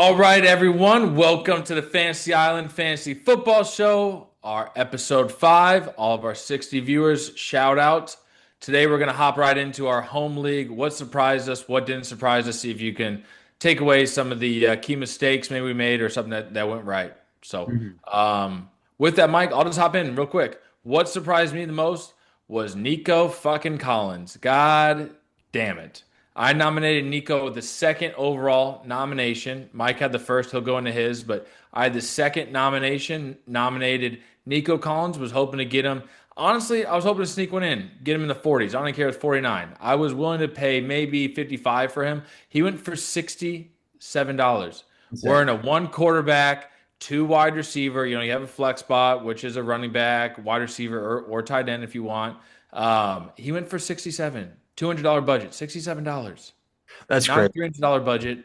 All right, everyone. Welcome to the Fantasy Island Fantasy Football Show, our episode 5. All of our 60 viewers, shout out. Today, we're going to hop right into our home league. What surprised us? What didn't surprise us? See if you can take away some of the key mistakes maybe we made or something that went right. So, Mhm. with that, Mike, I'll just hop in real quick. What surprised me the most was Nico fucking Collins. God damn it. I nominated Nico with the second overall nomination. Mike had the first, he'll go into his, but I had the second nomination, nominated Nico Collins, was hoping to get him. Honestly, I was hoping to sneak one in, get him in the 40s. I don't even care if it's 49. I was willing to pay maybe 55 for him. He went for $67. We're Insane. in a one quarterback, two wide receiver. You have a flex spot, which is a running back, wide receiver, or tight end if you want. He went for 67. $200 budget, $67. That's Not a great. $300 budget.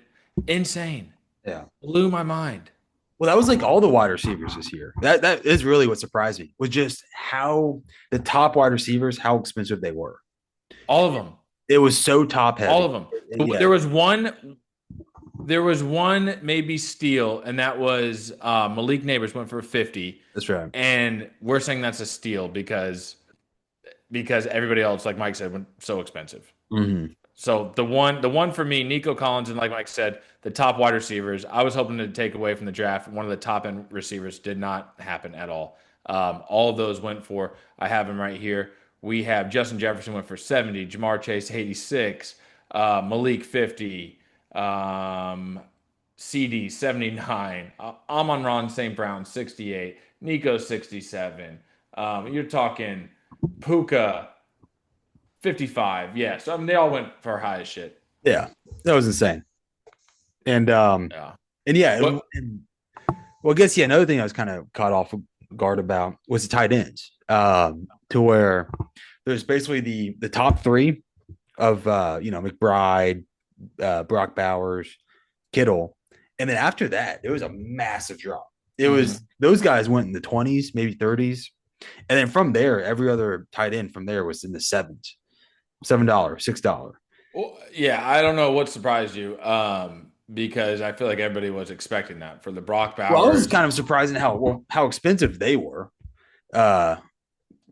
Insane. Yeah. Blew my mind. Well, that was like all the wide receivers this year. That is really what surprised me was just how the top wide receivers, how expensive they were. All of them. It was so top All heavy. of them. And yeah, There was one maybe steal, and that was Malik Neighbors went for 50. that's right. And we're saying that's a steal because everybody else, like Mike said, went so expensive. hmm So the one for me, Nico Collins, and like Mike said, the top wide receivers. I was hoping to take away from the draft. One of the top end receivers did not happen at all. All of those went for. I have them right here. We have Justin Jefferson went for 70, Jamar Chase 86, Malik 50, CD 79, Amon-Ra St. Brown 68, Nico 67. You're talking Puka 55. Yeah. So I mean they all went for high as shit. Yeah, that was insane. And Yeah. and yeah, What well, I guess yeah. Another thing I was kind of caught off guard about was the tight ends. To where there's basically the top three of McBride, Brock Bowers, Kittle, and then after that there was a massive drop. It was mhm. those guys went in the 20s, maybe 30s, and then from there every other tight end from there was in the sevens, $7, $6. Well, yeah, I don't know what surprised you. Because I feel like everybody was expecting that for the Brock Well, I was Bowers. kind of surprised at how expensive they were. Uh,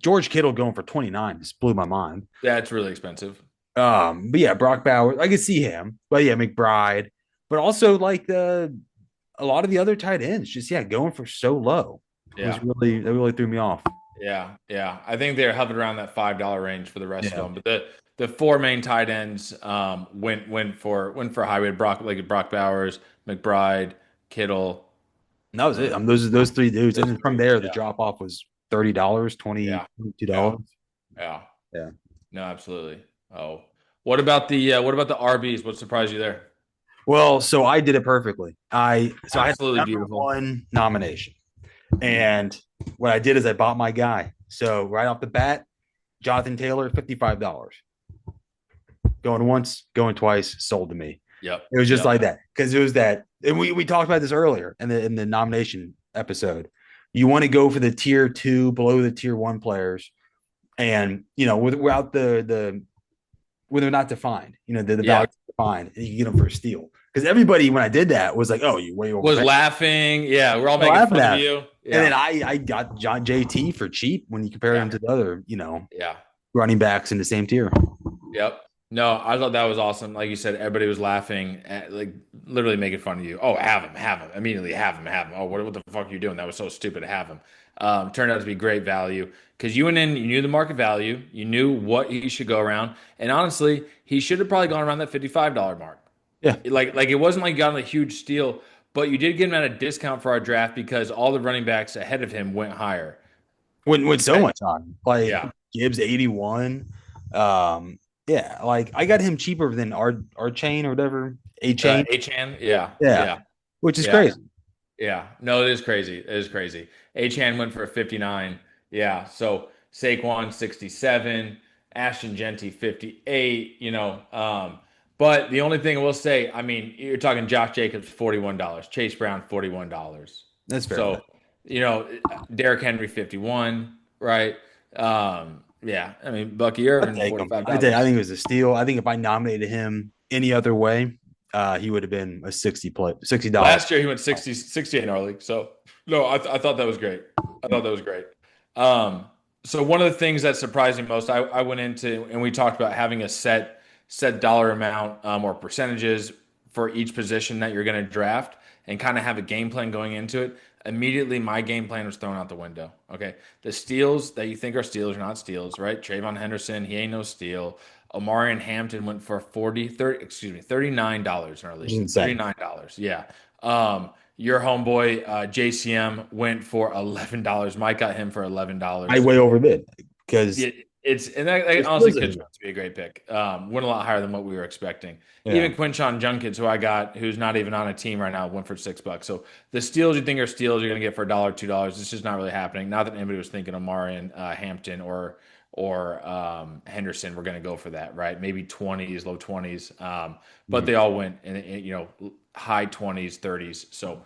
George Kittle going for 29 just blew my mind. That's really expensive. But yeah, Brock Bowers, I could see him. But yeah, McBride, but also like a lot of the other tight ends, just yeah, going for so low was Yeah. really that really threw me off. Yeah. Yeah. I think they're hovering around that $5 range for the rest of Yeah, them. But the four main tight ends went for high. We had Brock Bowers, McBride, Kittle. and that was it. Those three dudes, and Those then from three. there the Yeah. drop off was $30, Yeah. 22 Yeah. dollars. Yeah. Yeah. No, absolutely. Oh. What about the RBs? What surprised you there? Well, so I did it perfectly. I had the Absolutely number beautiful. one nomination. And what I did is I bought my guy. So right off the bat, Jonathan Taylor, $55. Going once, going twice, sold to me. Yep. It was just Yep. like that. Because it was that, and we talked about this earlier in the nomination episode. You want to go for the tier two, below the tier one players, and without the when they're not defined, the Yeah. value defined, and you can get them for a steal. Because everybody, when I did that, was like, "Oh, you way Was overpaying." laughing. Yeah, we're all So making laughing fun of at it. you. And then Yeah. I got John JT for cheap when you compare Yeah. him to the other, Yeah. running backs in the same tier. Yep. No, I thought that was awesome. Like you said, everybody was laughing at, like literally making fun of you. Oh, have him. Immediately have him. Oh, what the fuck are you doing? That was so stupid to have him. Turned out to be great value because you went in, you knew the market value, you knew what he should go around. And honestly, he should have probably gone around that $55 mark. Yeah, Like it wasn't like you got him a huge steal, but you did get him at a discount for our draft because all the running backs ahead of him went higher. went so Right? much on like Yeah. Gibbs 81. Yeah, like I got him cheaper than our chain or whatever a chain. Achan. Yeah. Yeah, Yeah. which is Yeah. crazy. Yeah, no, it is crazy. It is crazy. Achan went for a 59. Yeah, so Saquon 67, Ashton Genty 58, but the only thing I will say, I mean, you're talking Josh Jacobs $41, Chase Brown $41. That's fair. So, you know, Derrick Henry 51, right? Yeah, I mean, Bucky I'd Irvin take him. I $45. think it was a steal. I think if I nominated him any other way, he would have been a 60 $60. Last year he went 68 in our league. So no, I thought that was great. I thought that was great. Um, so one of the things that surprised me most, I went into and we talked about having a set dollar amount or percentages for each position that you're going to draft and kind of have a game plan going into it. Immediately, my game plan was thrown out the window. Okay, the steals that you think are steals are not steals, right? Trayvon Henderson, he ain't no steal. Omari and Hampton went for 30, $39 in our Which is league. insane. $39. Yeah. Your homeboy JCM went for $11. Mike got him for I $11. way overbid because It's and that it honestly feels could like- turn out to be a great pick. Went a lot higher than what we were expecting. yeah. Even Quinshon Junkins, who I got, who's not even on a team right now, went for $6. So the steals you think are steals, you're gonna get for $1, $2. It's just not really happening. Not that anybody was thinking Omari and Hampton or Henderson were gonna go for that, right? Maybe 20s, low 20s. But they all went in high 20s, 30s. So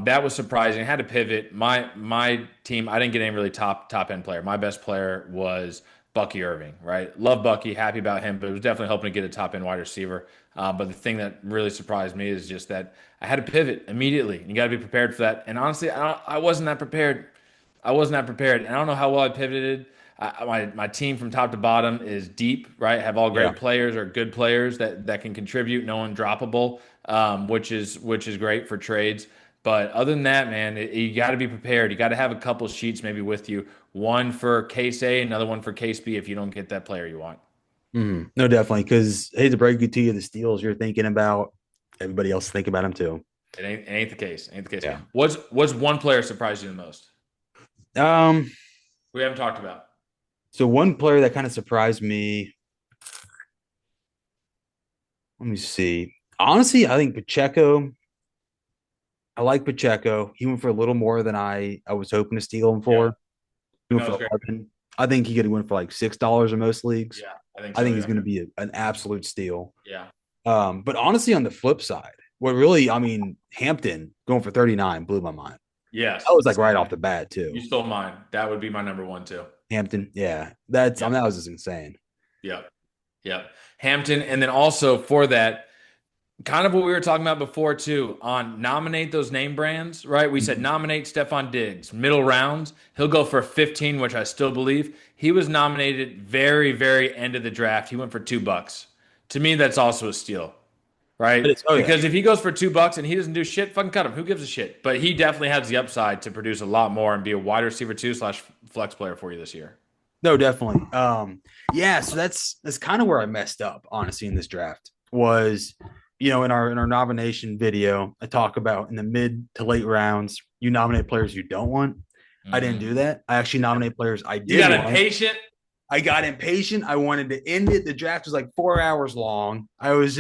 that was surprising. I had to pivot. My team, I didn't get any really top end player. My best player was Bucky Irving, right? Love Bucky, happy about him, but it was definitely helping to get a top end wide receiver. But the thing that really surprised me is just that I had to pivot immediately. You got to be prepared for that. And honestly, I wasn't that prepared. I wasn't that prepared. And I don't know how well I pivoted. My team from top to bottom is deep, right? Have all great Yeah. players or good players that can contribute, no undroppable, which is great for trades. But other than that, man, you got to be prepared. You got to have a couple sheets maybe with you, one for case A, another one for case B if you don't get that player you want. No, definitely. Because hey, to break it to you, the steals you're thinking about, everybody else think about them too. It ain't the case. Ain't the case. Yeah. What's one player surprised you the most? Um, We haven't talked about. so one player that kind of surprised me. Let me see. Honestly, I think Pacheco. I like Pacheco. He went for a little more than I was hoping to steal him Yeah, for. He went that was for great. 11. I think he could have went for like $6 in most leagues. Yeah, I think I so. think Yeah. he's going to be an absolute steal. Yeah. But honestly, on the flip side, what really, I mean, Hampton going for 39 blew my mind. Yes. That was like right off the bat too. You stole mine. That would be my number one too. Hampton, yeah, that's I Yeah. mean that was just insane. Yep. Yep. Hampton. And then also for that, kind of what we were talking about before too, on nominate those name brands, right? We said nominate Stephon Diggs, middle rounds. He'll go for 15, which I still believe. He was nominated very, very end of the draft. He went for $2. To me, that's also a steal. Right? Oh, yeah. Because if he goes for $2 and he doesn't do shit, fucking cut him. Who gives a shit? But he definitely has the upside to produce a lot more and be a wide receiver two / flex player for you this year. No, definitely. Yeah, so that's kind of where I messed up, honestly, in this draft was, in our nomination video, I talk about in the mid to late rounds, you nominate players you don't want. I didn't do that. I actually nominate players I did. You got want. impatient. I got impatient. I wanted to end it. The draft was like 4 hours long. I was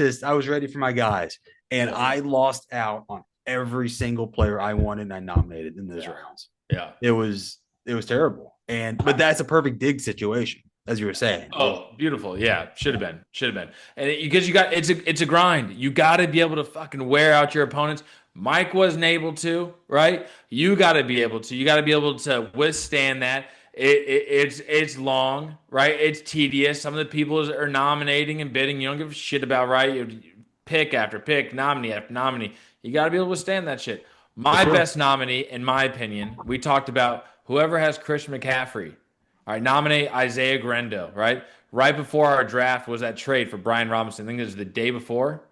ready for my guys. And I lost out on every single player I wanted and I nominated in those rounds. Yeah. It was terrible. But that's a perfect dig situation, as you were saying. Oh, beautiful. Yeah. Should have been. And because it's a grind. You got to be able to fucking wear out your opponents. Mike wasn't able to, right? You got to be able to. You got to be able to withstand that. It's long, right? It's tedious. Some of the people are nominating and bidding. You don't give a shit about, right? You pick after pick, nominee after nominee. You got to be able to withstand that shit. My best nominee, in my opinion, we talked about whoever has Christian McCaffrey. All right, nominate Isaiah Grendo, right? Right before our draft was that trade for Brian Robinson. I think it was the day before.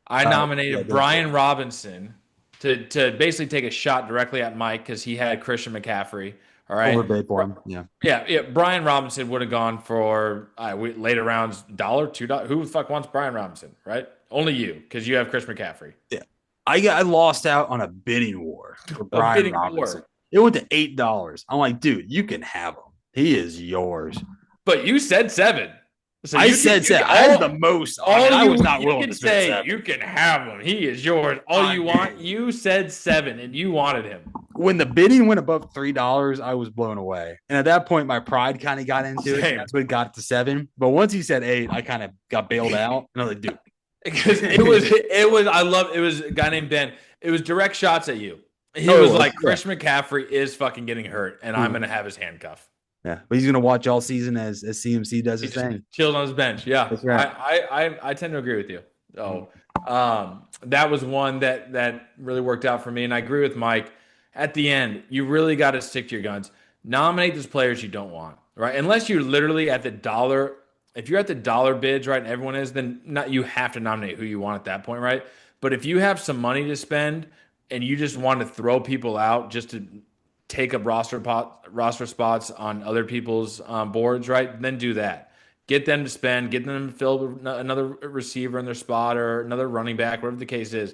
I nominated Brian Robinson to basically take a shot directly at Mike because he had Christian McCaffrey. All right. Overbid for him. Yeah. Yeah. Brian Robinson would have gone for later rounds, $1, $2. Who the fuck wants Brian Robinson, right? Only you, because you have Chris McCaffrey. Yeah. I lost out on a bidding war for Brian Robinson. War. It went to $8. I'm like, dude, you can have him. He is yours. But you said 7. So I said 7. I had the most. I was not willing to say 7. You can have him. He is yours. All you want. You said 7, and you wanted him. When the bidding went above $3, I was blown away. And at that point, my pride kind of got into it. That's what it got to 7. But once he said 8, I kind of got bailed out. And I was like, dude. Because it was a guy named Ben. It was direct shots at you. He was like, Chris McCaffrey is fucking getting hurt, and I'm going to have his handcuff. Yeah, but he's going to watch all season as CMC does his thing. Chills on his bench. Yeah, that's right. I tend to agree with you. Oh, That was one that really worked out for me, and I agree with Mike. At the end, you really got to stick to your guns. Nominate those players you don't want, right? Unless you're literally at the dollar. If you're at the dollar bids, right, and everyone is, then not you have to nominate who you want at that point, right? But if you have some money to spend and you just want to throw people out just to take up roster spots on other people's boards, right? Then do that. Get them to spend, get them to fill another receiver in their spot or another running back, whatever the case is.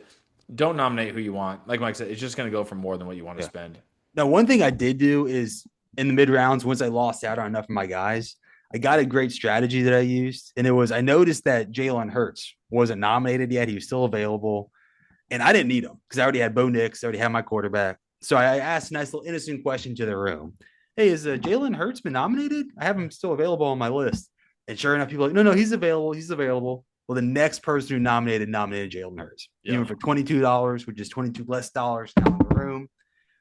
Don't nominate who you want. Like Mike said, it's just going to go for more than what you want to Yeah. spend. Now, one thing I did do is in the mid rounds, once I lost out on enough of my guys, I got a great strategy that I used. And it was, I noticed that Jalen Hurts wasn't nominated yet. He was still available. And I didn't need him because I already had Bo Nix. I already had my quarterback. So I asked a nice little innocent question to the room. Hey, is Jalen Hurts been nominated? I have him still available on my list. And sure enough, people are like, no, he's available. He's available. Well, the next person who nominated Jalen Hurts, even for $22, which is 22 less dollars down in the room.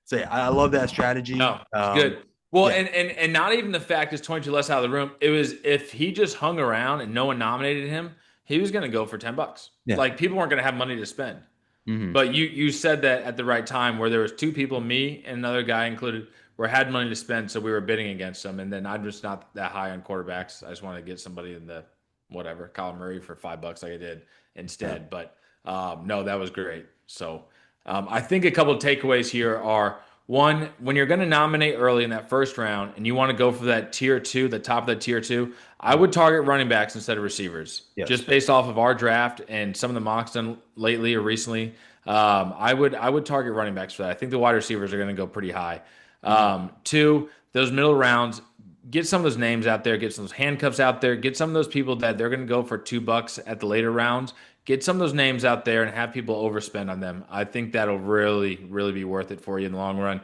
So yeah, I love that strategy. No, it's good. Well, Yeah, and not even the fact is 22 less out of the room. It was if he just hung around and no one nominated him, he was going to go for $10. yeah. Like people weren't going to have money to spend. Mm-hmm. But you said that at the right time where there was two people, me and another guy included, where had money to spend, so we were bidding against them. And then I'm just not that high on quarterbacks. I just want to get somebody in the whatever, Kyler Murray for $5 like I did Yeah. instead. But no, that was great. So I think a couple of takeaways here are one, when you're going to nominate early in that first round and you want to go for that tier two, the top of that tier two, I would target running backs instead of receivers, Yes. just based off of our draft and some of the mocks done lately or recently. I would target running backs for that. I think the wide receivers are going to go pretty high. Mm-hmm. Two, those middle rounds, get some of those names out there, get some of those handcuffs out there, get some of those people that they're going to go for $2 at the later rounds. Get some of those names out there and have people overspend on them. I think that'll really, really be worth it for you in the long run.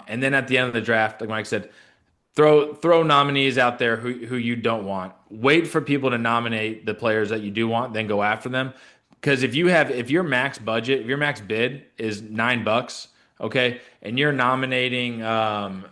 And then at the end of the draft, like Mike said, throw nominees out there who you don't want. Wait for people to nominate the players that you do want, then go after them. Because if your max budget, if your max bid is $9, okay, and you're nominating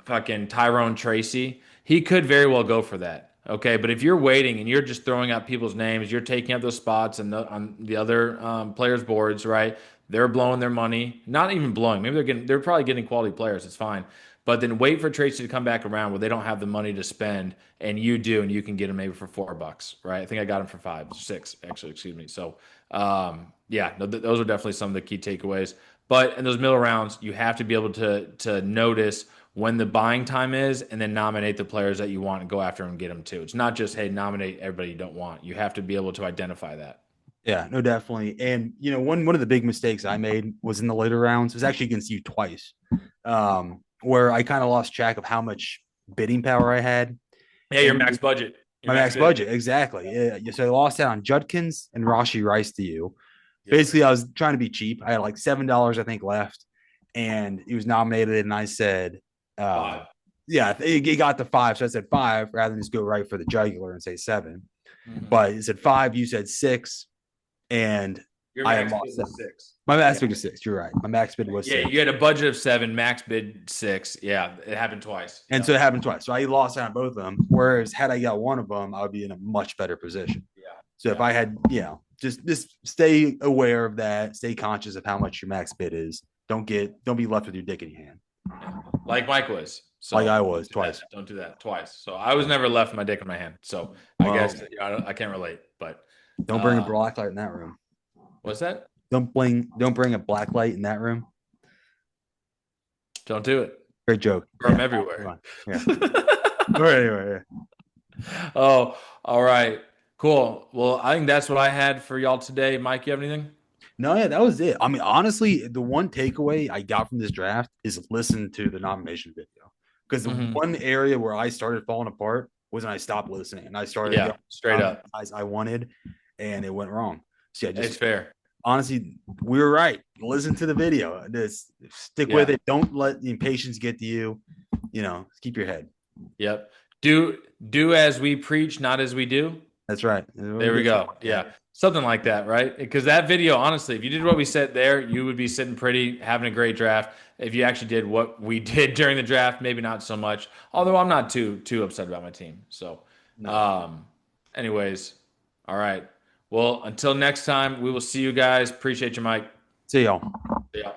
fucking Tyrone Tracy, he could very well go for that. Okay, but if you're waiting and you're just throwing out people's names, you're taking up those spots and on the other players' boards, right? They're blowing their money. Not even blowing. Maybe they're probably getting quality players. It's fine. But then wait for Tracy to come back around where they don't have the money to spend, and you do, and you can get him maybe for $4, right? I think I got him for 6 actually. Excuse me. So, yeah, no, those are definitely some of the key takeaways. But in those middle rounds, you have to be able to notice when the buying time is, and then nominate the players that you want and go after them and get them too. It's not just hey, nominate everybody you don't want. You have to be able to identify that. Yeah, no, definitely. And one of the big mistakes I made was in the later rounds. It was actually against you twice, where I kind of lost track of how much bidding power I had. Yeah, your And max budget. Your my max max bid. budget, exactly. Yeah, so I lost out on Judkins and Rashi Rice to you. Yep. Basically, I was trying to be cheap. I had like $7, I think, left, and he was nominated, and I said, uh, 5. yeah, it got to five. So I said five rather than just go right for the jugular and say seven. Mm-hmm. But he said five, you said six, and Your I had max bid lost that. was 6. My max Yeah. bid was six. You're right. My max bid was Yeah, six. you had a budget of 7, max bid 6. Yeah, it happened twice. And Yeah. so it happened twice. So I lost out on both of them. Whereas had I got one of them, I would be in a much better position. Yeah. So if I had, just stay aware of that, stay conscious of how much your max bid is. Don't be left with your dick in your hand. Yeah. Like Mike was. So Like I was twice. don't do that twice. So I was never left with my dick in my hand. So I guess I can't relate. But Don't bring a black light in that room. what's that? Don't bring a black light in that room. Don't do it. Great joke. Burn everywhere. Yeah. All right, anyway, Oh, all right. Cool. Well, I think that's what I had for y'all today. Mike, you have anything? No, yeah, that was it. I mean, honestly, the one takeaway I got from this draft is listen to the nomination video. Because the Mhm. one area where I started falling apart was when I stopped listening and I started Yeah, straight up. guys I wanted, and it went wrong. So yeah, It's just fair. honestly, we were right. Listen to the video. Just stick with it. Don't let the impatience get to you. Keep your head. Yep. Do as we preach, not as we do. That's right. There we go. Yeah. Something like that, right? Because that video, honestly, if you did what we said there, you would be sitting pretty, having a great draft. If you actually did what we did during the draft, maybe not so much. Although I'm not too upset about my team. So, No. anyways, all right. Well, until next time, we will see you guys. Appreciate you, Mike. See y'all. See ya.